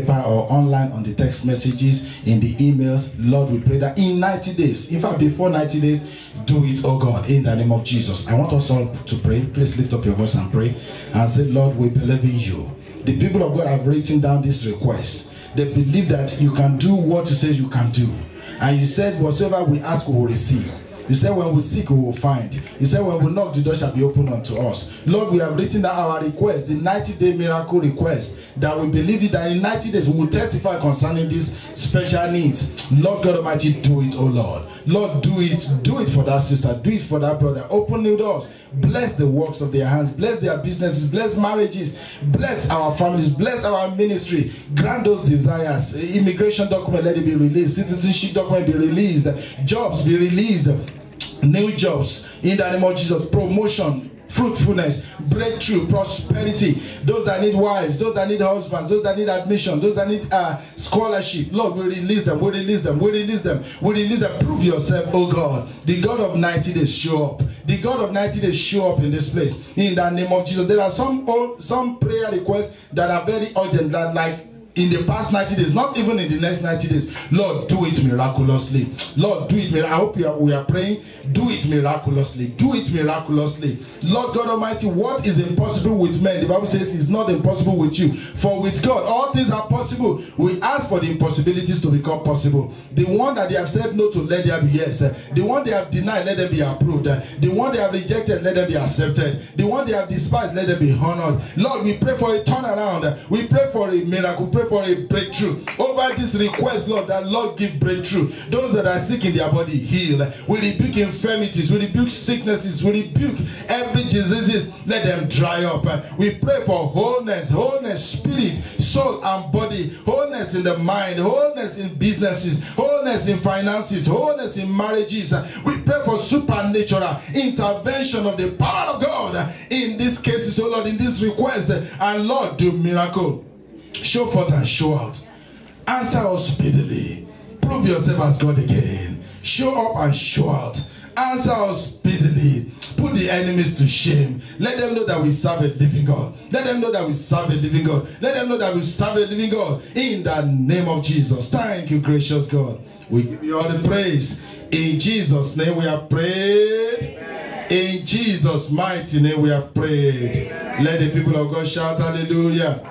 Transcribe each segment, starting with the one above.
or online on the text messages, in the emails. Lord, we pray that in 90 days, in fact before 90 days, do it, oh God, in the name of Jesus. I want us all to pray. Please lift up your voice and pray and say, Lord, we believe in you. The people of God have written down this request. They believe that you can do what you say you can do, and you said whatsoever we ask we will receive. You said when we seek we will find. You said when we knock the door shall be opened unto us. Lord, we have written down our request, the 90-day miracle request, that we believe it, that in 90 days we will testify concerning these special needs. Lord God Almighty, do it, oh Lord. Lord, do it for that sister, do it for that brother. Open new doors. Bless the works of their hands, bless their businesses, bless marriages, bless our families, bless our ministry. Grant those desires. Immigration document, let it be released. Citizenship document be released. Jobs be released. New jobs in the name of Jesus. Promotion, fruitfulness, breakthrough, prosperity. Those that need wives, those that need husbands, those that need admission, those that need scholarship. Lord, we release them, we release them, we release them, we release them. Prove yourself, oh God. The God of 90 days, show up. The God of 90 days, show up in this place. In the name of Jesus. There are some prayer requests that are very urgent, that like in the past 90 days, not even in the next 90 days. Lord, do it miraculously. Lord, do it. I hope we are praying. Do it miraculously. Do it miraculously. Lord God Almighty, what is impossible with men, the Bible says, is not impossible with you. For with God, all things are possible. We ask for the impossibilities to become possible. The one that they have said no to, let there be yes. The one they have denied, let them be approved. The one they have rejected, let them be accepted. The one they have despised, let them be honored. Lord, we pray for a turnaround. We pray for a miracle. Pray for a breakthrough over this request, Lord, that Lord give breakthrough. Those that are sick in their body, heal. We rebuke infirmities, we rebuke sicknesses, we rebuke every diseases, let them dry up. We pray for wholeness, spirit, soul and body, wholeness in the mind, wholeness in businesses, wholeness in finances, wholeness in marriages. We pray for supernatural intervention of the power of God in these cases, oh Lord, in this request. And Lord, do miracle. Show forth and show out. Answer us speedily. Prove yourself as God again. Show up and show out. Answer us speedily. Put the enemies to shame. Let them know that we serve a living God. Let them know that we serve a living God. Let them know that we serve a living God. In the name of Jesus. Thank you, gracious God. We give you all the praise. In Jesus' name we have prayed. Amen. In Jesus' mighty name we have prayed. Amen. Let the people of God shout hallelujah.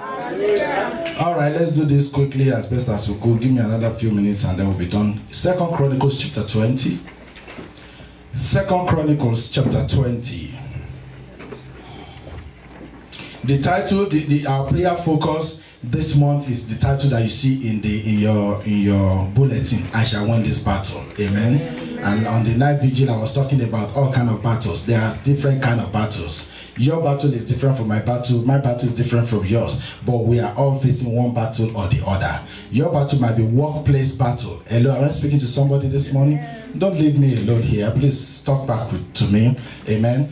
All right, let's do this quickly as best as we could. Give me another few minutes and then we'll be done. 2 Chronicles chapter 20. 2 Chronicles chapter 20. The title, our prayer focus this month is the title that you see in your bulletin. I shall win this battle. Amen. And on the night vigil, I was talking about all kind of battles. There are different kind of battles. Your battle is different from my battle. My battle is different from yours. But we are all facing one battle or the other. Your battle might be workplace battle. Hello, am I speaking to somebody this morning? Don't leave me alone here. Please talk back to me. Amen.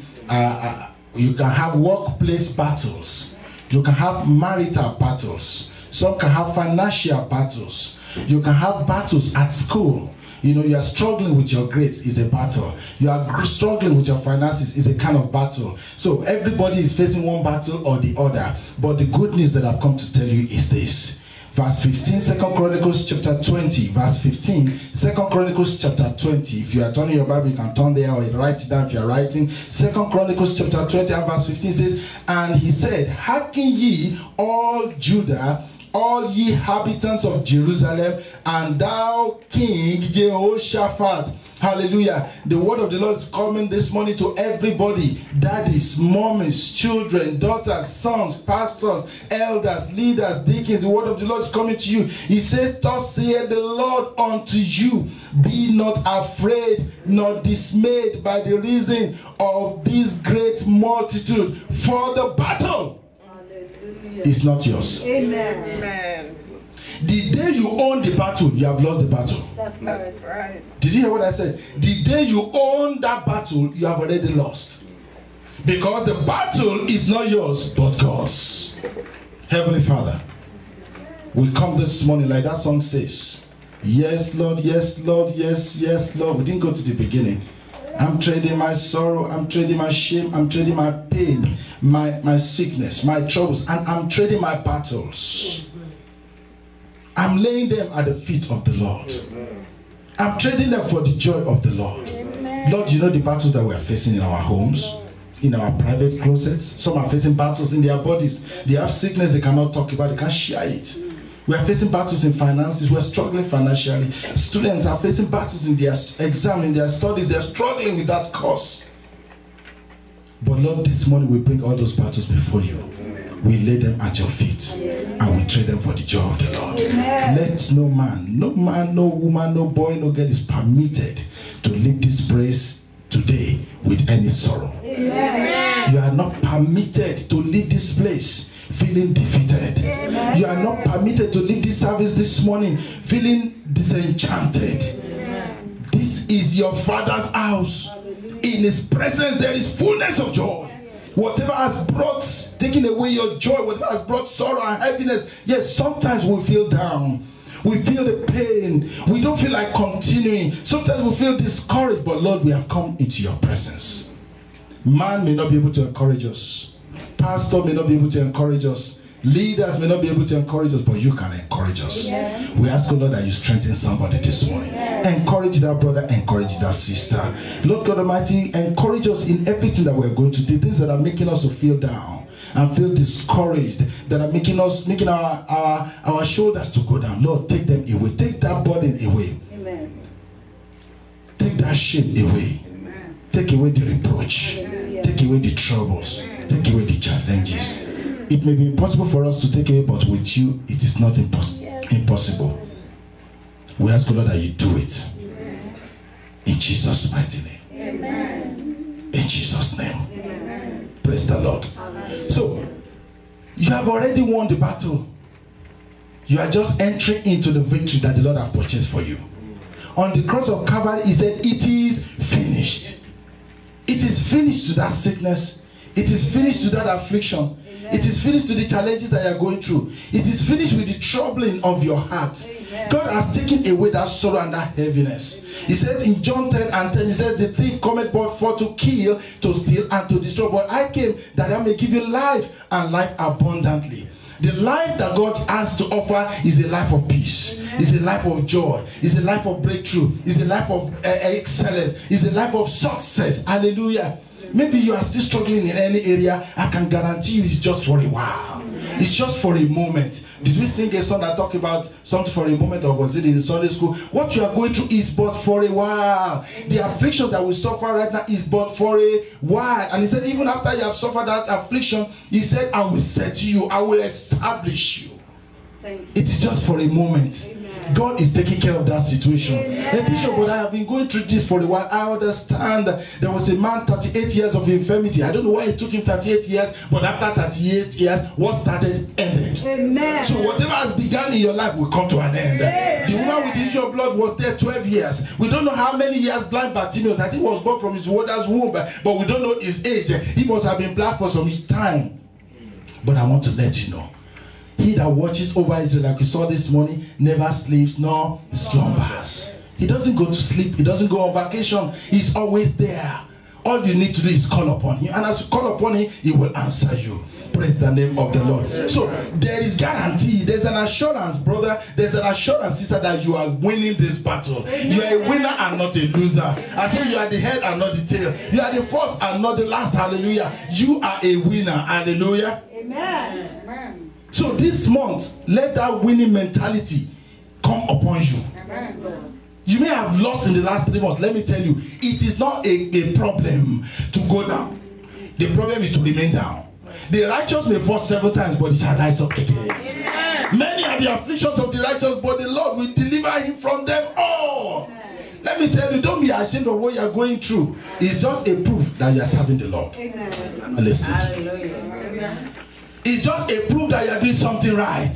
You can have workplace battles. You can have marital battles. Some can have financial battles. You can have battles at school. You know, you are struggling with your grades is a battle. You are struggling with your finances is a kind of battle. So everybody is facing one battle or the other. But the good news that I've come to tell you is this. Verse 15, 2 Chronicles chapter 20. Verse 15, 2 Chronicles chapter 20. If you are turning your Bible, you can turn there or write it down if you are writing. 2 Chronicles chapter 20 and verse 15 says, and he said, hearken ye all Judah, all ye inhabitants of Jerusalem, and thou King Jehoshaphat. Hallelujah. The word of the Lord is coming this morning to everybody. Daddies, mommies, children, daughters, sons, pastors, elders, leaders, deacons. The word of the Lord is coming to you. He says, thus saith the Lord unto you, be not afraid nor dismayed by the reason of this great multitude, for the battle is not yours. Amen. Amen. The day you own the battle, you have lost the battle. That's right. Did you hear what I said? The day you own that battle, you have already lost. Because the battle is not yours, but God's. Heavenly Father, we come this morning like that song says. Yes, Lord, yes, Lord, yes, yes, Lord. We didn't go to the beginning. I'm trading my sorrow, I'm trading my shame, I'm trading my pain, my sickness, my troubles, and I'm trading my battles. I'm laying them at the feet of the Lord. I'm trading them for the joy of the Lord. Lord, you know the battles that we are facing in our homes, in our private closets. Some are facing battles in their bodies. They have sickness they cannot talk about, they can't share it. We are facing battles in finances. We are struggling financially. Students are facing battles in their exam, in their studies. They are struggling with that course. But Lord, this morning we bring all those battles before you. We lay them at your feet and we trade them for the joy of the Lord. Let no man, no woman, no boy, no girl is permitted to leave this place today with any sorrow. You are not permitted to leave this place feeling defeated. You are not permitted to leave this service this morning feeling disenchanted. This is your Father's house. In his presence there is fullness of joy. Whatever has brought, taking away your joy, whatever has brought sorrow and happiness, yes, sometimes we feel down. We feel the pain. We don't feel like continuing. Sometimes we feel discouraged, but Lord, we have come into your presence. Man may not be able to encourage us. Pastor may not be able to encourage us. Leaders may not be able to encourage us, but you can encourage us. Yes. We ask, Lord, that you strengthen somebody this morning. Yes. Encourage that brother, encourage that sister. Lord God Almighty, encourage us in everything that we're going to do. Things that are making us to feel down and feel discouraged, that are making our shoulders to go down. Lord, take them away. Take that burden away. Amen. Take that shame away. Amen. Take away the reproach. Hallelujah. Take away the troubles. Take away the challenges. It may be impossible for us to take away, but with you, it is not impossible. We ask, Lord, that you do it. In Jesus' mighty name. Amen. In Jesus' name. Amen. Praise the Lord. Amen. So, you have already won the battle. You are just entering into the victory that the Lord has purchased for you. On the cross of Calvary, he said, it is finished. It is finished to that sickness. It is finished to that affliction. It is finished to the challenges that you are going through. It is finished with the troubling of your heart. Amen. God has taken away that sorrow and that heaviness. Amen. He said in John 10:10, he said, the thief cometh but for to kill, to steal, and to destroy. But I came that I may give you life and life abundantly. The life that God has to offer is a life of peace. Amen. Is a life of joy. Is a life of breakthrough. Is a life of excellence. Is a life of success. Hallelujah. Maybe you are still struggling in any area. I can guarantee you it's just for a while. It's just for a moment. Did we sing a song that talked about something for a moment, or was it in Sunday school? What you are going through is but for a while. The affliction that we suffer right now is but for a while. And he said, even after you have suffered that affliction, he said, I will set you, I will establish you. It is just for a moment. God is taking care of that situation. Hey, Bishop, but I have been going through this for a while. I understand. There was a man, 38 years of infirmity. I don't know why it took him 38 years, but after 38 years, what started ended. Amen. So whatever has begun in your life will come to an end. Amen. The woman with the issue of blood was there 12 years. We don't know how many years blind Bartimaeus. I think he was born from his mother's womb, but we don't know his age. He must have been blind for some time. But I want to let you know, he that watches over Israel, like we saw this morning, never sleeps nor slumbers. He doesn't go to sleep. He doesn't go on vacation. He's always there. All you need to do is call upon him. And as you call upon him, he will answer you. Praise the name of the Lord. So there is guarantee. There's an assurance, brother. There's an assurance, sister, that you are winning this battle. You are a winner and not a loser. I say you are the head and not the tail. You are the first and not the last. Hallelujah. You are a winner. Hallelujah. Amen. Amen. So this month, let that winning mentality come upon you. Amen. You may have lost in the last 3 months. Let me tell you, it is not a problem to go down. The problem is to remain down. The righteous may fall 7 times, but it shall rise up again. Amen. Many are the afflictions of the righteous, but the Lord will deliver him from them all. Yes. Let me tell you, don't be ashamed of what you are going through. It's just a proof that you are serving the Lord. Amen. Hallelujah. It's just a proof that you are doing something right.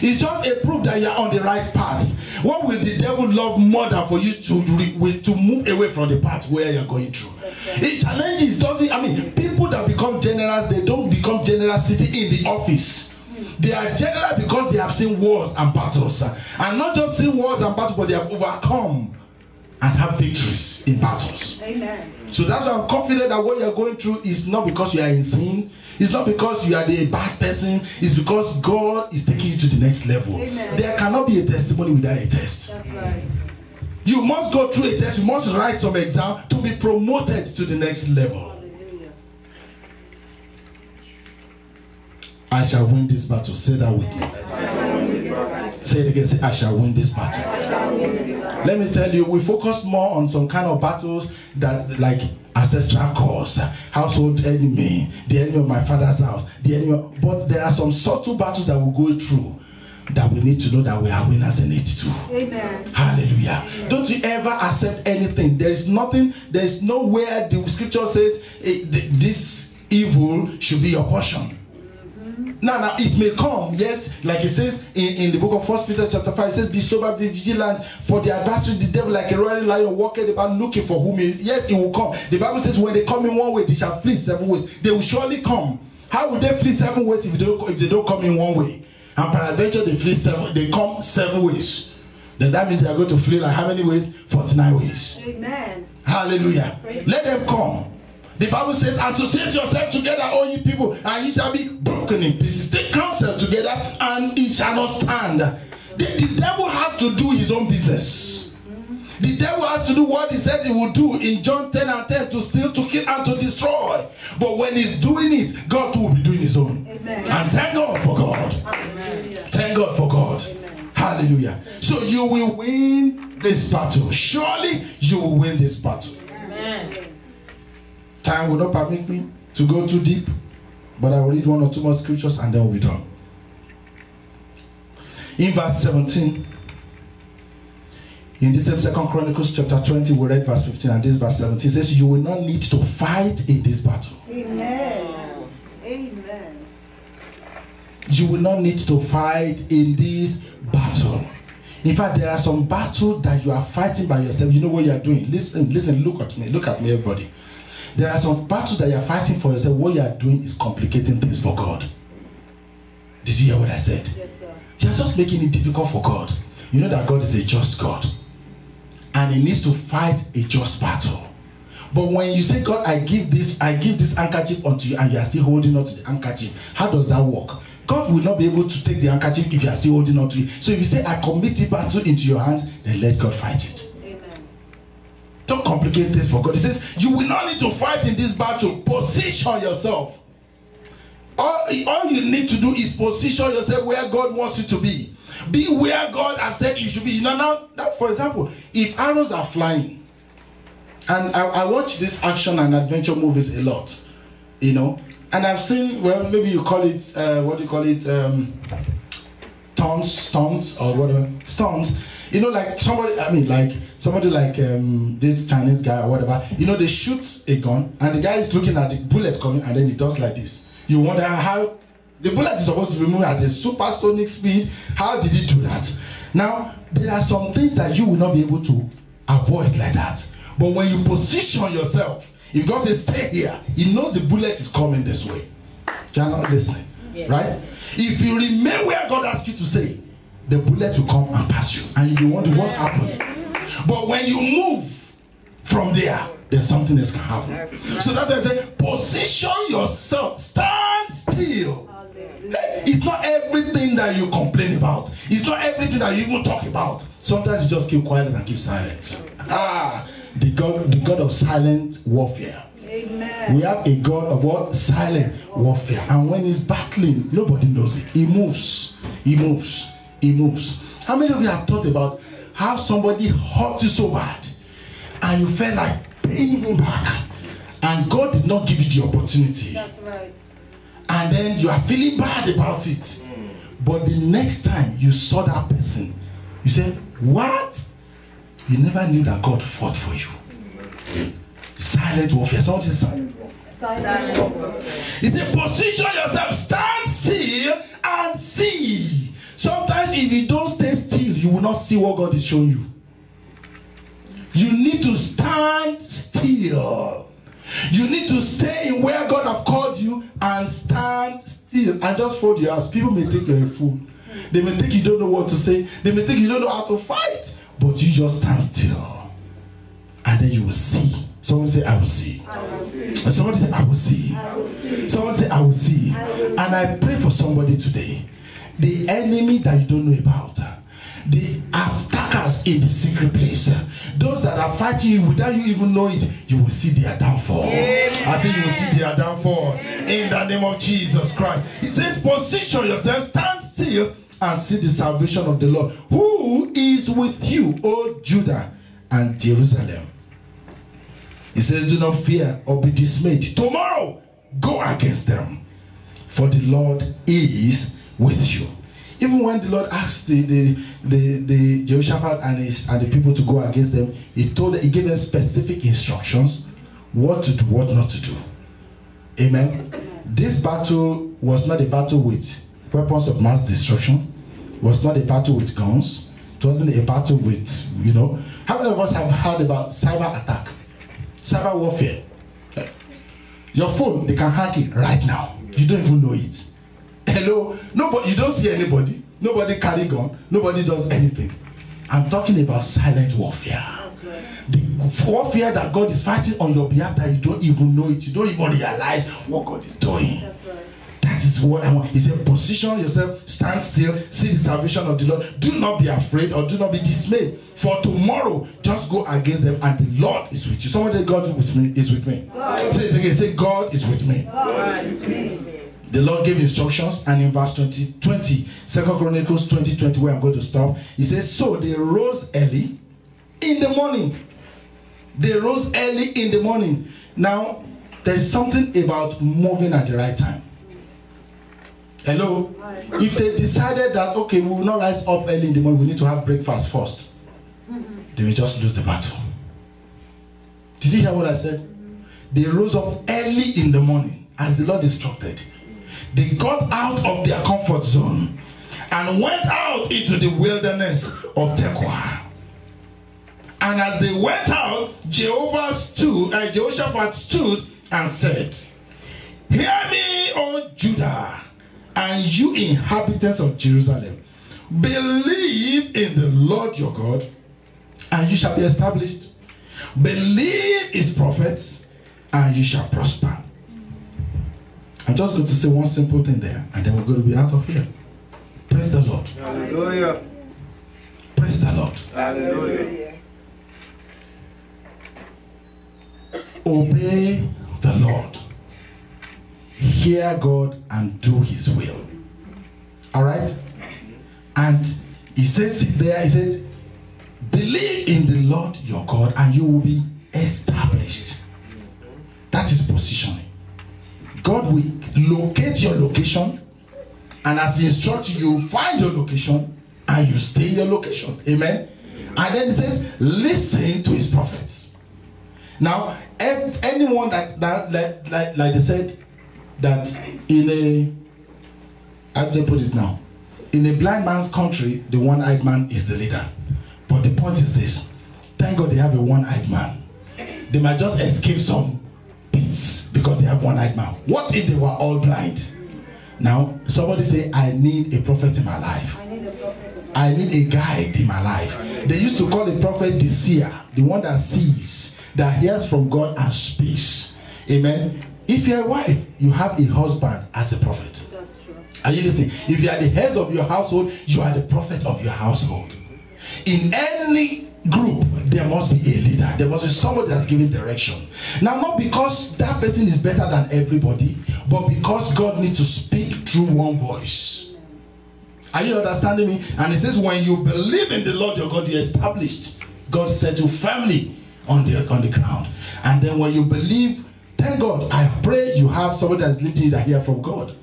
It's just a proof that you are on the right path. What will the devil love more than for you to move away from the path where you are going through? It challenges, doesn't, I mean, people that become generous, they don't become generous sitting in the office. They are generous because they have seen wars and battles. And not just seen wars and battles, but they have overcome and have victories in battles. Amen. So that's why I'm confident that what you are going through is not because you are in sin. It's not because you are a bad person. It's because God is taking you to the next level. Amen. There cannot be a testimony without a test. That's right. You must go through a test. You must write some exam to be promoted to the next level. Hallelujah. I shall win this battle. Say that with me. Say it again. Say, I shall win this battle. Let me tell you, we focus more on some kind of battles that, like ancestral cause, household enemy, the enemy of my father's house, the enemy. But there are some subtle battles that we go through that we need to know that we are winners in it too. Amen. Hallelujah. Amen. Don't you ever accept anything. There is nothing, there is nowhere the scripture says this evil should be your portion. Now it may come, yes, like it says in the book of 1 Peter chapter 5, it says, be sober, be vigilant, for the adversary, the devil, like a roaring lion, walketh about looking for whom he, yes, it will come. The Bible says, when they come in one way, they shall flee 7 ways. They will surely come. How will they flee 7 ways if they don't come in one way? And peradventure they come 7 ways. Then that means they are going to flee like how many ways? 49 ways. Amen. Hallelujah. Let them come. The Bible says, associate yourself together, all ye people, and ye shall be broken in pieces. Take counsel together, and it shall not stand. The devil has to do his own business. The devil has to do what he said he would do in John 10:10, to steal, to kill, and to destroy. But when he's doing it, God too will be doing his own. Amen. And thank God for God. Amen. Thank God for God. Amen. Hallelujah. So you will win this battle. Surely you will win this battle. Amen. Time will not permit me to go too deep, but I will read 1 or 2 more scriptures and then we'll be done. In verse 17, in the same 2 Chronicles chapter 20, we read verse 15, and this verse 17 says, you will not need to fight in this battle. Amen. Amen. You will not need to fight in this battle. In fact, there are some battles that you are fighting by yourself. You know what you are doing. Listen, look at me, everybody. There are some battles that you are fighting for yourself. What you are doing is complicating things for God. Did you hear what I said? Yes, sir. You are just making it difficult for God. You know that God is a just God, and He needs to fight a just battle. But when you say, God, I give this handkerchief unto you, and you are still holding on to the handkerchief, how does that work? God will not be able to take the handkerchief if you are still holding on to it. So if you say, I commit the battle into your hands, then let God fight it. Don't complicate things for God. He says, you will not need to fight in this battle. Position yourself. All you need to do is position yourself where God wants you to be. Be where God has said you should be. Now, for example, if arrows are flying, and I watch this action and adventure movies a lot, you know, and I've seen, well, maybe you call it, what do you call it, stunts or whatever, stunts. You know, like somebody like this Chinese guy or whatever, you know, they shoot a gun and the guy is looking at the bullet coming and then he does like this. You wonder how the bullet is supposed to be moving at a supersonic speed. How did he do that? Now, there are some things that you will not be able to avoid like that. But when you position yourself, if God says stay here, He knows the bullet is coming this way. You are not listening, yes. Right? If you remain where God asks you to say, the bullet will come and pass you, and you will wonder what happened. Yes. But when you move from there, then something else can happen. Yes. So that's why I say, position yourself, stand still. Hey, it's not everything that you complain about. It's not everything that you even talk about. Sometimes you just keep quiet and keep silent. The God of silent warfare. Amen. We have a God of what? Silent warfare. And when He's battling, nobody knows it. He moves. He moves. He moves. How many of you have thought about how somebody hurt you so bad and you felt like paying him back and God did not give you the opportunity? That's right. And then you are feeling bad about it. But the next time you saw that person, you said, what? You never knew that God fought for you. Silent warfare. Something silent warfare. Silent warfare. He said, position yourself, stand still and see. Sometimes if you don't stay still, you will not see what God is showing you. You need to stand still. You need to stay in where God have called you and stand still and just fold your hands. People may think you're a fool. They may think you don't know what to say. They may think you don't know how to fight. But you just stand still. And then you will see Someone say, I will see. And somebody say, I will see. Someone say, I will see. And I pray for somebody today. The enemy that you don't know about, the attackers in the secret place, those that are fighting you without you even know it, you will see their downfall. I say you will see their downfall in the name of Jesus Christ. He says, position yourself, stand still, and see the salvation of the Lord, who is with you, O Judah and Jerusalem. He says, do not fear or be dismayed. Tomorrow, go against them, for the Lord is with you. Even when the Lord asked the Jehoshaphat and the people to go against them, he gave them specific instructions, what to do, what not to do. Amen. This battle was not a battle with weapons of mass destruction. It was not a battle with guns. It wasn't a battle with, you know. How many of us have heard about cyber attack? Cyber warfare. Your phone, they can hack it right now. You don't even know it. Hello? Nobody, you don't see anybody. Nobody carry gun. Nobody does anything. I'm talking about silent warfare. Right. The warfare that God is fighting on your behalf that you don't even know it. You don't even realize what God is doing. That's right. That is what I want. He said, position yourself, stand still, see the salvation of the Lord. Do not be afraid or do not be dismayed. For tomorrow, just go against them and the Lord is with you. Somebody, God is with me. God. Say it again. Say, God is with me. God is with me. The Lord gave instructions, and in verse 20, 2 Chronicles 20, where I'm going to stop, he says, so they rose early in the morning. They rose early in the morning. Now, there is something about moving at the right time. Hello? If they decided that, okay, we will not rise up early in the morning, we need to have breakfast first, they will just lose the battle. Did you hear what I said? They rose up early in the morning, as the Lord instructed. They got out of their comfort zone and went out into the wilderness of Tekoa. And as they went out, Jehoshaphat stood and said, hear me, O Judah, and you inhabitants of Jerusalem. Believe in the Lord your God, and you shall be established. Believe his prophets, and you shall prosper. I'm just going to say one simple thing there, and then we're going to be out of here. Praise the Lord. Hallelujah. Praise the Lord. Hallelujah. Obey the Lord. Hear God and do his will. All right? And he says there, he said, believe in the Lord your God and you will be established. That is positioning. God will locate your location, and as he instructs you, you find your location and you stay in your location. Amen. And then he says, listen to his prophets. Now, anyone that like they said, that in a, how do I put it now? In a blind man's country, the one-eyed man is the leader. But the point is this: thank God they have a one-eyed man. They might just escape some beats because they have one-eyed man. What if they were all blind? Now, somebody say, I need a prophet in my life. I need a guide in my life. They used to call a prophet the seer, the one that sees, that hears from God and speaks. Amen. If you're a wife, you have a husband as a prophet. That's true. Are you listening? If you are the head of your household, you are the prophet of your household. In any group, there must be a leader. There must be somebody that's giving direction. Now, not because that person is better than everybody, but because God needs to speak through one voice. Are you understanding me? And it says, when you believe in the Lord your God, you're established. God settled firmly on the ground. And then when you believe, thank God, I pray you have somebody that's leading you that hear from God.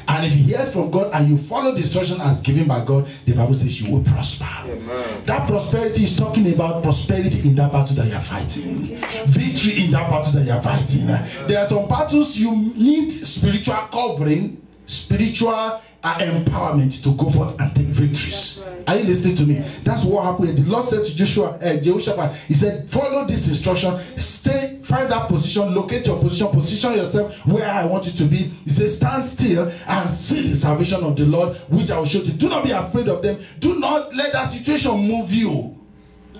And if he hears from God and you follow the instruction as given by God, the Bible says you will prosper. Amen. That prosperity is talking about prosperity in that battle that you are fighting. Victory in that battle that you are fighting. There are some battles you need spiritual covering, spiritual empowerment to go forth and take victories. Are you listening to me? That's what happened. The Lord said to Jehoshaphat, he said, follow this instruction, stay, find that position, locate your position yourself where I want you to be. He says, stand still and see the salvation of the Lord, which I will show you. Do not be afraid of them. Do not let that situation move you.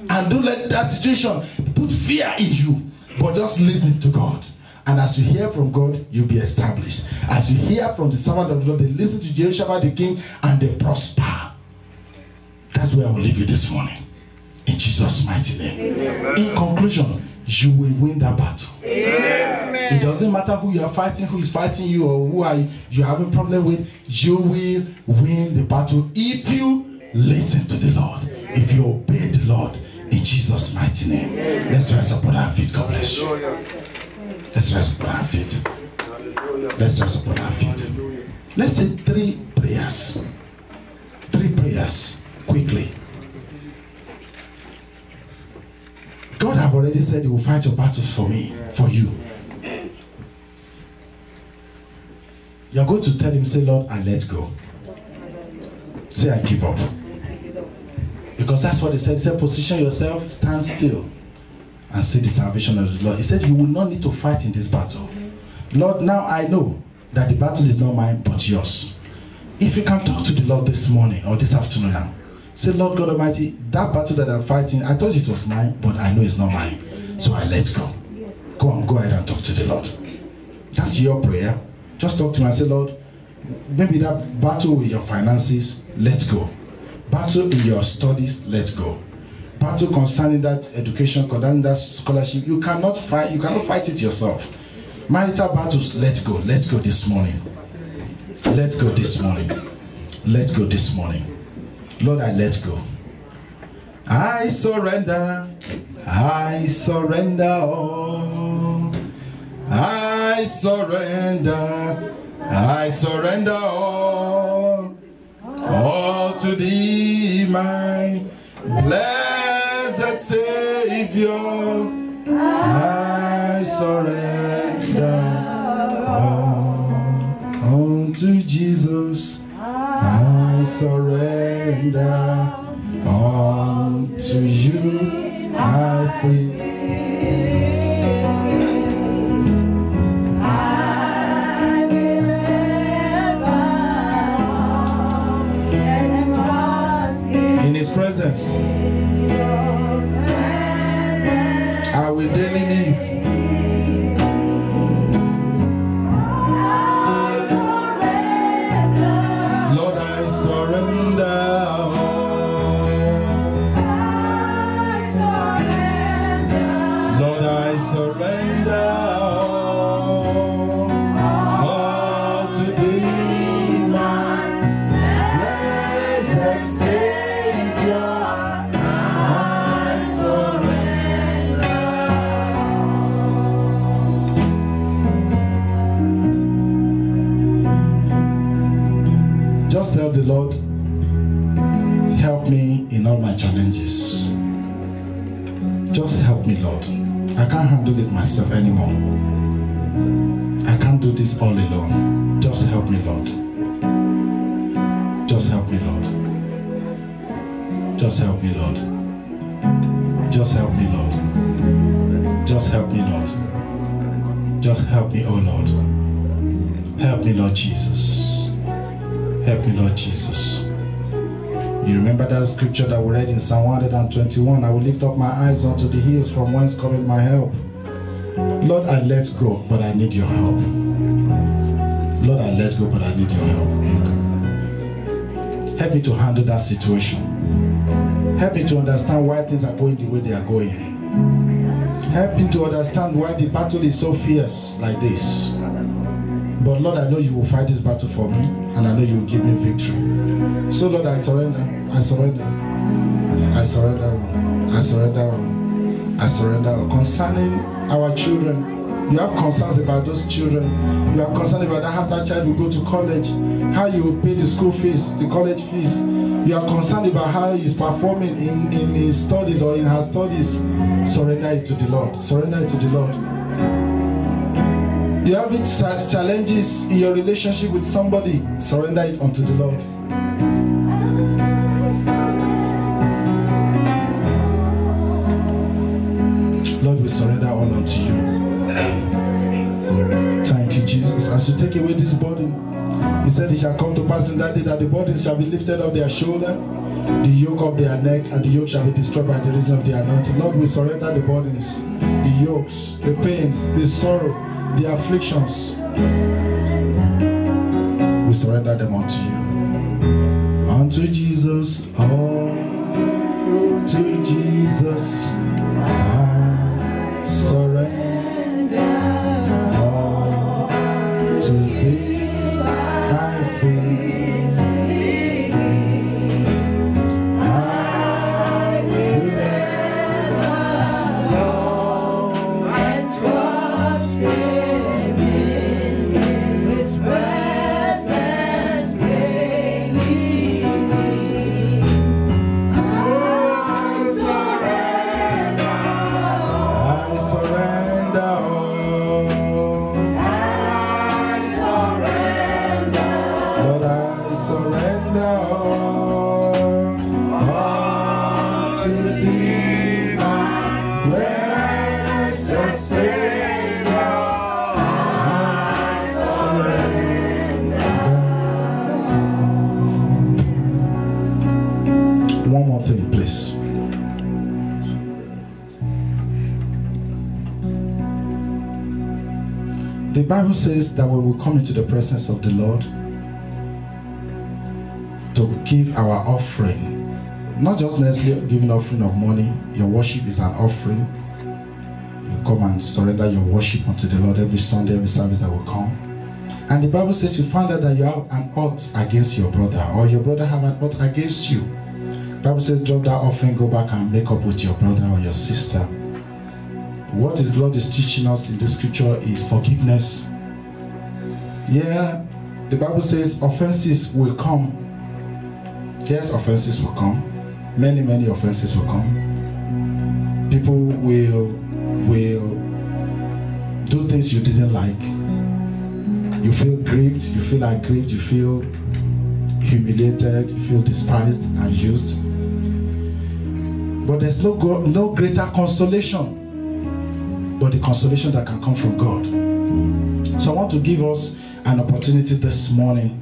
And don't let that situation put fear in you. But just listen to God. And as you hear from God, you'll be established. As you hear from the servant of the Lord, they listen to Jehoshaphat the king and they prosper. That's where I will leave you this morning. In Jesus' mighty name. Amen. In conclusion, you will win that battle. Amen. It doesn't matter who you are fighting, who is fighting you, or who are you having problem with. You will win the battle if you listen to the Lord. If you obey the Lord. In Jesus' mighty name. Let's rise up on our feet. God bless you. Let's rise up on our feet. Let's rise up on our feet. Let's say 3 prayers. 3 prayers. Quickly. God have already said he will fight your battles for me, for you. You're going to tell him, say, Lord, I let go. Say, I give up. Because that's what he said. He said, position yourself, stand still, and see the salvation of the Lord. He said, you will not need to fight in this battle. Lord, now I know that the battle is not mine, but yours. If you can talk to the Lord this morning or this afternoon now, say, Lord God Almighty, that battle that I'm fighting, I thought it was mine, but I know it's not mine. So I let go. Go on, go ahead and talk to the Lord. That's your prayer. Just talk to him and say, Lord, maybe that battle with your finances, let go. Battle in your studies, let go. Battle concerning that education, concerning that scholarship, you cannot fight it yourself. Marital battles, let go. Let go this morning. Let go this morning. Let go this morning. Lord, I let go. I surrender. I surrender all. I surrender. I surrender all. All to thee, my blessed Savior. I surrender all. Unto Jesus I surrender. Unto you I free. In his presence I will daily live. Lord, I surrender. Lord, I surrender all to thee, my blessed Savior. I surrender. Just tell the Lord, help me in all my challenges. Just help me, Lord. I can't handle it myself anymore. I can't do this all alone. Just help me, Lord. Just help me, Lord. Just help me, Lord. Just help me, Lord. Just help me, Lord. Just help me, oh Lord. Help me, Lord Jesus. Help me, Lord Jesus. You remember that scripture that we read in Psalm 121? I will lift up my eyes unto the hills from whence cometh my help. Lord, I let go, but I need your help. Lord, I let go, but I need your help. Help me to handle that situation. Help me to understand why things are going the way they are going. Help me to understand why the battle is so fierce like this. But Lord, I know you will fight this battle for me, and I know you will give me victory. So Lord, I surrender. I surrender. I surrender. I surrender. I surrender. Concerning our children, you have concerns about those children. You are concerned about how that child will go to college, how you will pay the school fees, the college fees. You are concerned about how he is performing in his studies or in her studies. Surrender it to the Lord. Surrender it to the Lord. You have challenges in your relationship with somebody. Surrender it unto the Lord. Lord, we surrender all unto you. Thank you, Jesus. As you take away this burden, he said it shall come to pass in that day that the burden shall be lifted off their shoulder, the yoke of their neck, and the yoke shall be destroyed by the reason of the anointing. Lord, we surrender the burdens, the yokes, the pains, the sorrow, the afflictions. We surrender them unto you. Unto Jesus, oh, to Jesus, I surrender all to thee, my free. I will ever know and trust in His presence daily. I surrender all. Lord, I surrender all to thee, my blessed Savior. I surrender. One more thing, please. The Bible says that when we come into the presence of the Lord to give our offering, not just necessarily giving offering of money, your worship is an offering. You come and surrender your worship unto the Lord every Sunday, every service that will come. And the Bible says you find out that you have an ought against your brother, or your brother have an ought against you. The Bible says drop that offering, go back and make up with your brother or your sister. What the Lord is teaching us in the scripture is forgiveness. Yeah, the Bible says offenses will come. Yes, offenses will come. Many, many offenses will come. People will do things you didn't like. You feel grieved, you feel aggrieved, you feel humiliated, you feel despised and used. But there's no greater consolation but the consolation that can come from God. So I want to give us an opportunity this morning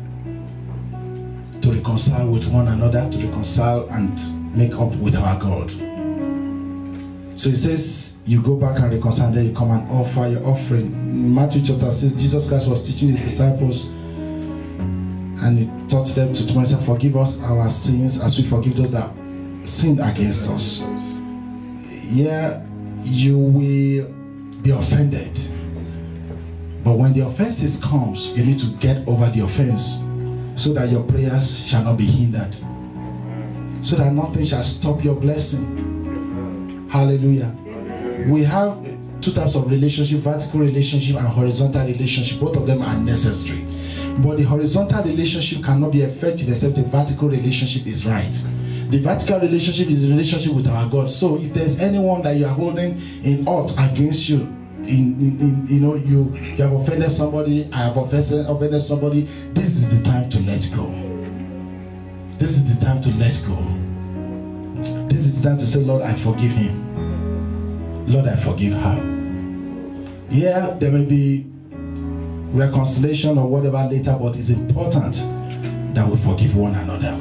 to reconcile with one another, to reconcile and make up with our God. So it says you go back and reconcile, then you come and offer your offering. In Matthew chapter 6, Jesus Christ was teaching his disciples and he taught them to forgive us our sins as we forgive those that sinned against us. Yeah, you will be offended, but when the offenses comes, you need to get over the offense so that your prayers shall not be hindered, so that nothing shall stop your blessing. Hallelujah. We have two types of relationship: vertical relationship and horizontal relationship. Both of them are necessary, but the horizontal relationship cannot be effective except the vertical relationship is right. The vertical relationship is a relationship with our God. So if there's anyone that you are holding in ought against you, you have offended somebody, I have offended somebody, this is the time to let go. This is the time to let go. This is the time to say, Lord, I forgive him. Lord, I forgive her. Yeah, there may be reconciliation or whatever later, but it's important that we forgive one another.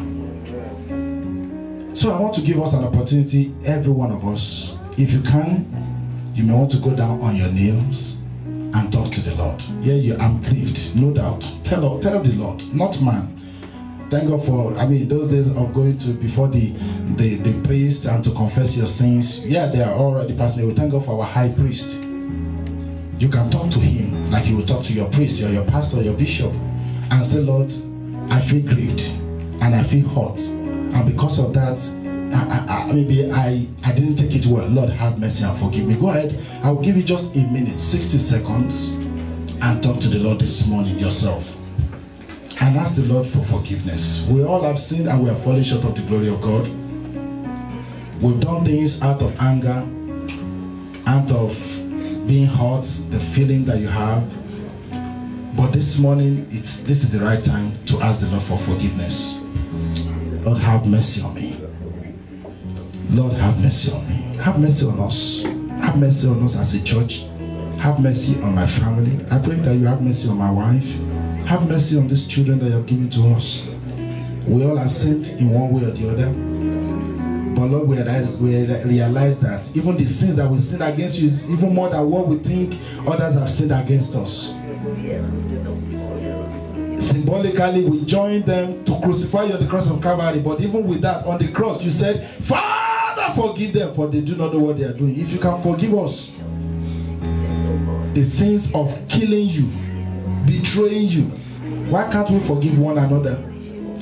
So I want to give us an opportunity, every one of us, if you can, you may want to go down on your knees and talk to the Lord. Yeah, I'm grieved, no doubt. Tell the Lord, not man. Thank God for, those days of going to before the priest and to confess your sins. Yeah, they are already passing away. Thank God for our high priest. You can talk to him like you will talk to your priest or your pastor or your bishop and say, Lord, I feel grieved and I feel hurt. And because of that, maybe I didn't take it well. Lord, have mercy and forgive me. Go ahead. I will give you just a minute, 60 seconds, and talk to the Lord this morning yourself. And ask the Lord for forgiveness. We all have sinned and we have fallen short of the glory of God. We've done things out of anger, out of being hurt, the feeling that you have. But this morning, this is the right time to ask the Lord for forgiveness. Lord, have mercy on me. Lord, have mercy on me. Have mercy on us. Have mercy on us as a church. Have mercy on my family. I pray that you have mercy on my wife. Have mercy on these children that you have given to us. We all have sinned in one way or the other. But Lord, we realize that even the sins that we sin against you is even more than what we think others have sinned against us. Symbolically, we join them to crucify you on the cross of Calvary. But even with that, on the cross, you said, Father, forgive them, for they do not know what they are doing. If you can forgive us the sins of killing you, betraying you, why can't we forgive one another?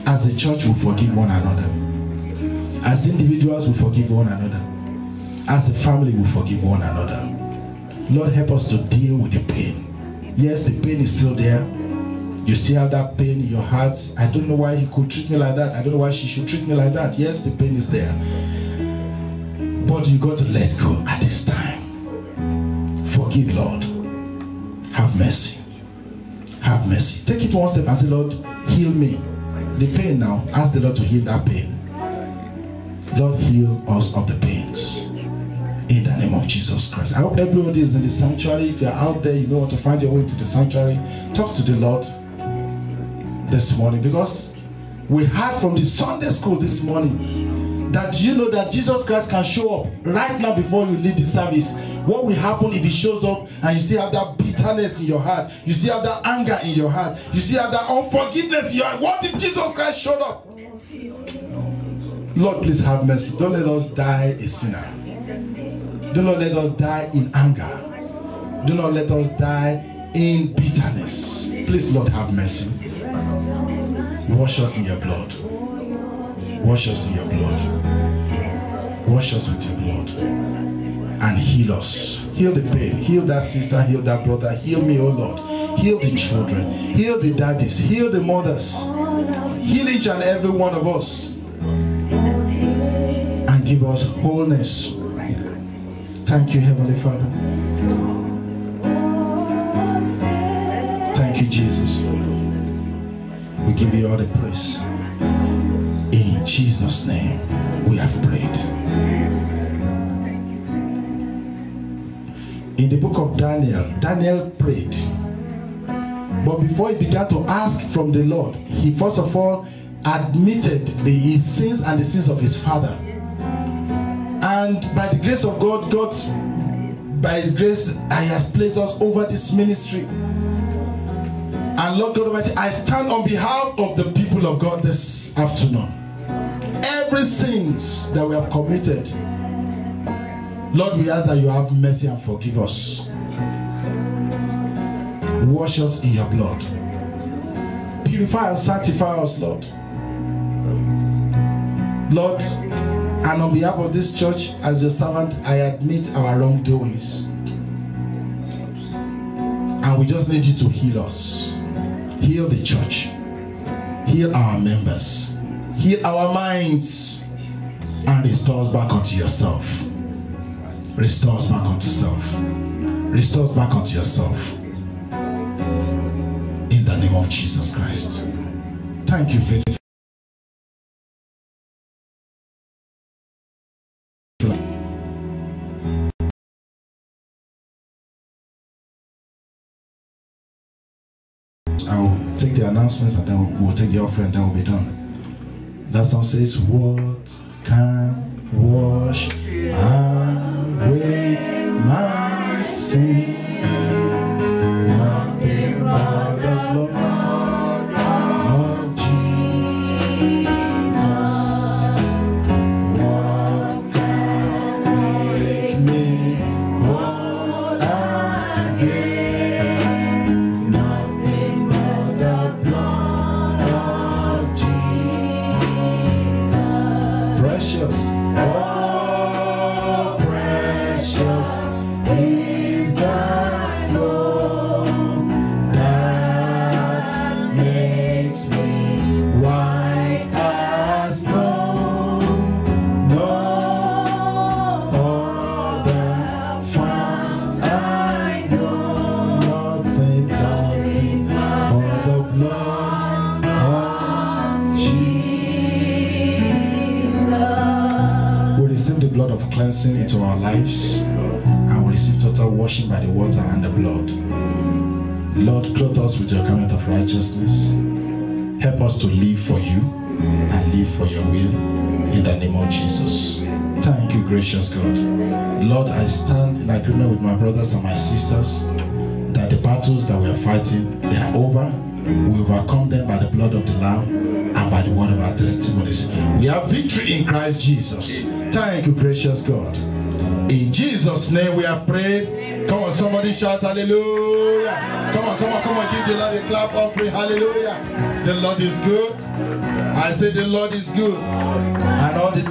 As a church, we forgive one another. As individuals, we forgive one another. As a family, we forgive one another. Lord, help us to deal with the pain. Yes, the pain is still there. You still have that pain in your heart. I don't know why he could treat me like that. I don't know why she should treat me like that. Yes, the pain is there. But you got to let go at this time. Forgive, Lord. Have mercy. Have mercy. Take it one step and say, Lord, heal me. The pain now, ask the Lord to heal that pain. Lord, heal us of the pains. In the name of Jesus Christ. I hope everybody is in the sanctuary. If you're out there, you know how to find your way to the sanctuary. Talk to the Lord this morning, because we heard from the Sunday school this morning that you know that Jesus Christ can show up right now before you lead the service. What will happen if he shows up and you still have that bitterness in your heart? You still have that anger in your heart? You still have that unforgiveness in your heart? What if Jesus Christ showed up? Lord, please have mercy. Don't let us die a sinner. Do not let us die in anger. Do not let us die in bitterness. Please, Lord, have mercy. Wash us in your blood. Wash us in your blood. Wash us with your blood. And heal us. Heal the pain. Heal that sister. Heal that brother. Heal me, oh Lord. Heal the children. Heal the daddies. Heal the mothers. Heal each and every one of us. And give us wholeness. Thank you, Heavenly Father. Thank you, Jesus. We give you all the praise. In Jesus' name, we have prayed. In the book of Daniel, Daniel prayed. But before he began to ask from the Lord, he first of all admitted his sins and the sins of his father. And by the grace of God, by his grace, he has placed us over this ministry. And Lord God Almighty, I stand on behalf of the people of God this afternoon. Every sins that we have committed, Lord, we ask that you have mercy and forgive us. Wash us in your blood. Purify and sanctify us, Lord. Lord, and on behalf of this church, as your servant, I admit our wrongdoings. And we just need you to heal us. Heal the church. Heal our members. Heal our minds. And restore us back unto yourself. Restore us back unto self. Restore us back unto yourself. In the name of Jesus Christ. Thank you, faithful. I'll take the announcements and then we'll take the offering and then we'll be done. That song says, what can wash away my sins? Nothing but the blood of Jesus. What can make me whole again? Precious, oh precious is the flow that makes me white as snow. No other fount I know, nothing but the blood of Jesus. Receive the blood of cleansing into our lives, and we receive total washing by the water and the blood. Lord, clothe us with your garment of righteousness. Help us to live for you and live for your will, in the name of Jesus. gracious God. Lord, I stand in agreement with my brothers and my sisters that the battles that we are fighting, they are over. We overcome them by the blood of the Lamb and by the word of our testimonies. We have victory in Christ Jesus. Thank you, gracious God. In Jesus' name we have prayed. Come on, somebody shout hallelujah. Come on, give the Lord a clap offering. Hallelujah. The Lord is good. I say the Lord is good. And all the time.